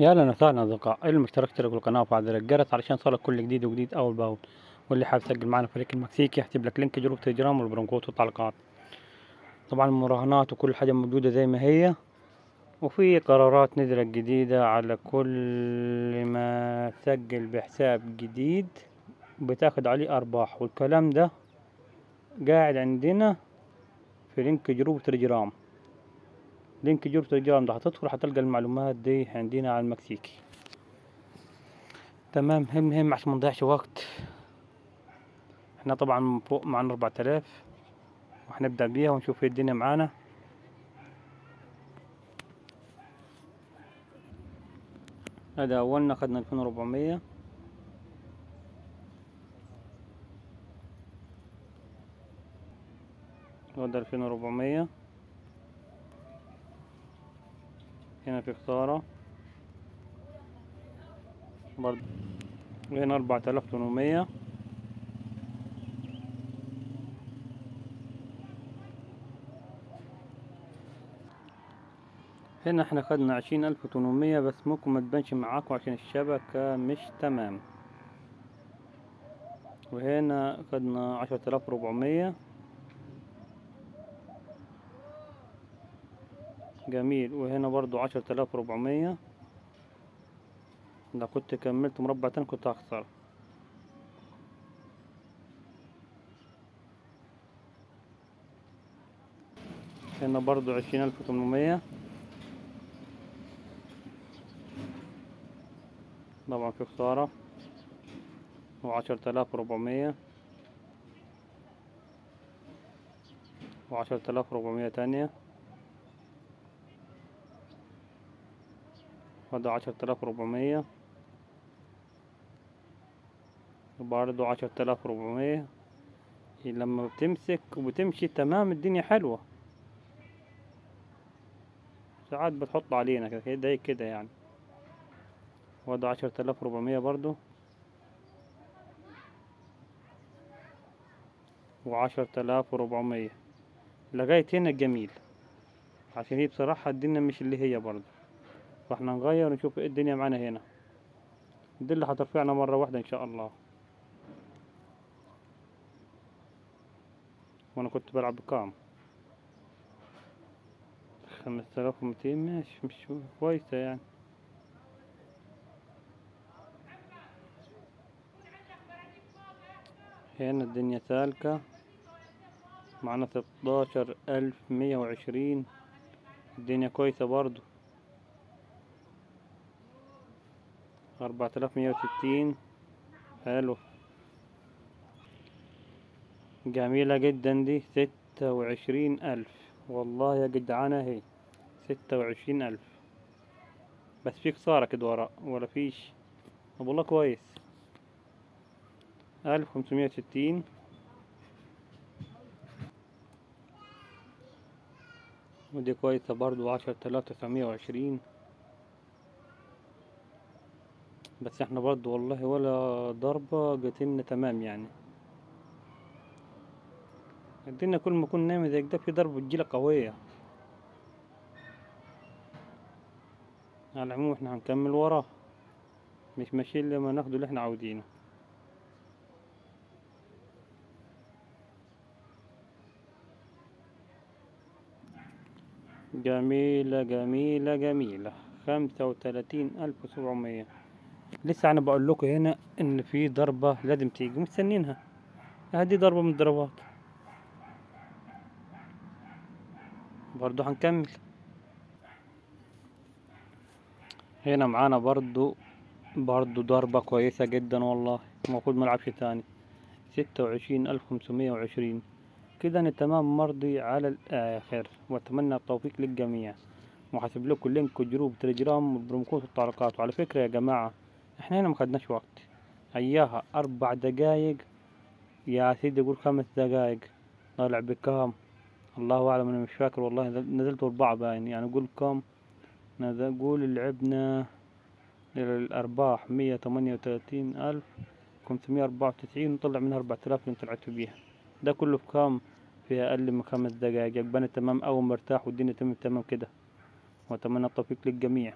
يا اهلا وسهلا اصدقاء، المشترك اشتركوا القناة وفعل زر الجرس علشان يوصلك كل جديد وجديد اول باول. واللي حابب يسجل معنا فريق المكسيكي هسيب لك لينك جروب تليجرام والبرنكوت والتعليقات. طبعا المراهنات وكل حاجة موجودة زي ما هي، وفي قرارات نزلت جديدة على كل ما تسجل بحساب جديد بتاخد عليه ارباح، والكلام ده قاعد عندنا في لينك جروب تليجرام. لينك جروب تليجرام ده هتدخل هتلقى المعلومات دي عندنا على المكسيكي. تمام. المهم عشان منضيعش وقت، احنا طبعا فوق معنا 4000 وهنبدأ بيها ونشوف ايه الدنيا معانا. هذا اولنا خدنا 2400، وده 2400. هنا في خسارة برضه، وهنا 4800. هنا احنا خدنا 20800، بس ممكن ما تبانش معاكم عشان الشبكة مش تمام. وهنا خدنا 10400. جميل. وهنا برضو 10400. لو كنت كملت مربع تاني كنت هخسر. هنا برضو 20800. طبعا في خسارة. و10400 و10400 تانية. وده 10400 وبرضه 10400. لما بتمسك وبتمشي تمام الدنيا حلوة، ساعات بتحط علينا كده كده كده يعني. وده 10400 برضه و10400 لغاية هنا جميل. عشان هي بصراحة الدنيا مش اللي هي برضه، فاحنا نغير ونشوف ايه الدنيا معانا هنا. دي اللي هترفعنا مرة واحدة ان شاء الله. وانا كنت بلعب بكام؟ 5200. مش كويسة يعني. هنا الدنيا سالكة معنا 16120. الدنيا كويسة برضو. 4160. حلو. جميلة جدا دي. 26000. والله يا جدعان اهي 26000. بس في خسارة كده وراء ولا فيش؟ طب والله كويس. 1560. ودي كويسة برضو. 10920. بس احنا برضو والله ولا ضربة قتلنا تمام يعني. الدنيا كل ما اكون نايم زي كده في ضربة تجيلة قوية. على العموم احنا هنكمل وراه، مش ماشيين لما ناخده اللي احنا عاوزينه. جميلة جميلة جميلة. 35700. لسه انا بقول لكم هنا ان في ضربة لازم تيجي مستنينها. هذه ضربة من الضربات. برضو هنكمل. هنا معانا برضو ضربة كويسة جدا والله. المفروض ملعبش تاني. 26520. كده انا تمام مرضي على الاخر، واتمنى التوفيق للجميع. وهسيب لكم لينك جروب تليجرام والبروموكود والتعليقات. وعلى فكرة يا جماعة، احنا هنا مخدناش وقت. اياها 4 دقايق يا سيدي، قول 5 دقايق. طالع بكام؟ الله اعلم، انا مش فاكر والله. نزلت 4 باين يعني. قول كام نزل؟ قول لعبنا الارباح 138594 نطلع منها 4000 اللي انت لعبت بيها. ده كله في كام؟ في اقل من 5 دقايق. يبقى انا تمام او مرتاح والدنيا تمام كده. واتمنى التوفيق للجميع.